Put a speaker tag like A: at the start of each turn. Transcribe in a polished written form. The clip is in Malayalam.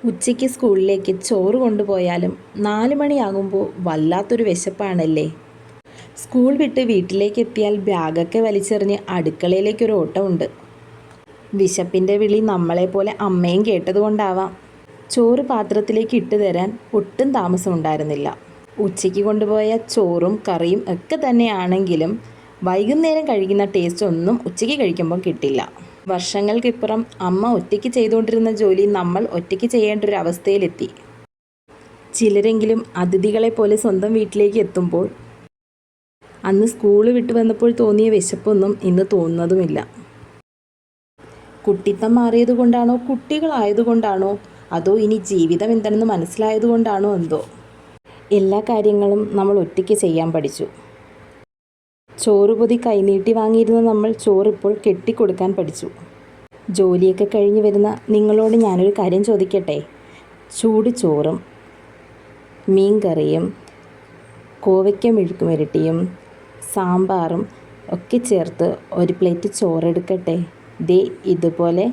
A: ഉച്ചയ്ക്ക് സ്കൂളിലേക്ക് ചോറ് കൊണ്ടുപോയാലും 4 മണിയാകുമ്പോൾ വല്ലാത്തൊരു വിശപ്പാണല്ലേ. സ്കൂൾ വിട്ട് വീട്ടിലേക്ക് എത്തിയാൽ ബാഗൊക്കെ വലിച്ചെറിഞ്ഞ് അടുക്കളയിലേക്കൊരു ഓട്ടമുണ്ട്. വിശപ്പിൻ്റെ വിളി നമ്മളെപ്പോലെ അമ്മയും കേട്ടതുകൊണ്ടാവാം ചോറ് പാത്രത്തിലേക്ക് ഇട്ട് തരാൻ ഒട്ടും താമസമുണ്ടായിരുന്നില്ല. ഉച്ചയ്ക്ക് കൊണ്ടുപോയ ചോറും കറിയും ഒക്കെ തന്നെയാണെങ്കിലും വൈകുന്നേരം കഴിക്കുന്ന ടേസ്റ്റ് ഒന്നും ഉച്ചയ്ക്ക് കഴിക്കുമ്പോൾ കിട്ടില്ല. വർഷങ്ങൾക്കിപ്പുറം അമ്മ ഒറ്റയ്ക്ക് ചെയ്തുകൊണ്ടിരുന്ന ജോലി നമ്മൾ ഒറ്റയ്ക്ക് ചെയ്യേണ്ട ഒരു അവസ്ഥയിലെത്തി. ചിലരെങ്കിലും അതിഥികളെപ്പോലെ സ്വന്തം വീട്ടിലേക്ക് എത്തുമ്പോൾ അന്ന് സ്കൂൾ വിട്ട് വന്നപ്പോൾ തോന്നിയ വിശപ്പൊന്നും ഇന്ന് തോന്നുന്നതുമില്ല. കുട്ടിത്തം മാറിയതുകൊണ്ടാണോ, കുട്ടികളായതുകൊണ്ടാണോ, അതോ ഇനി ജീവിതം എന്താണെന്ന് മനസ്സിലായതുകൊണ്ടാണോ എന്തോ എല്ലാ കാര്യങ്ങളും നമ്മൾ ഒറ്റയ്ക്ക് ചെയ്യാൻ പഠിച്ചു. ചോറുപൊതി കൈനീട്ടി വാങ്ങിയിരുന്ന നമ്മൾ ചോറിപ്പോൾ കെട്ടിക്കൊടുക്കാൻ പഠിച്ചു. ജോലിയൊക്കെ കഴിഞ്ഞ് വരുന്ന നിങ്ങളോട് ഞാനൊരു കാര്യം ചോദിക്കട്ടെ? ചൂട് ചോറും മീൻ കറിയും കോവയ്ക്ക മെഴുക്കുവരട്ടിയും സാമ്പാറും ഒക്കെ ചേർത്ത് ഒരു പ്ലേറ്റ് ചോറെടുക്കട്ടെ. ദേ ഇതുപോലെ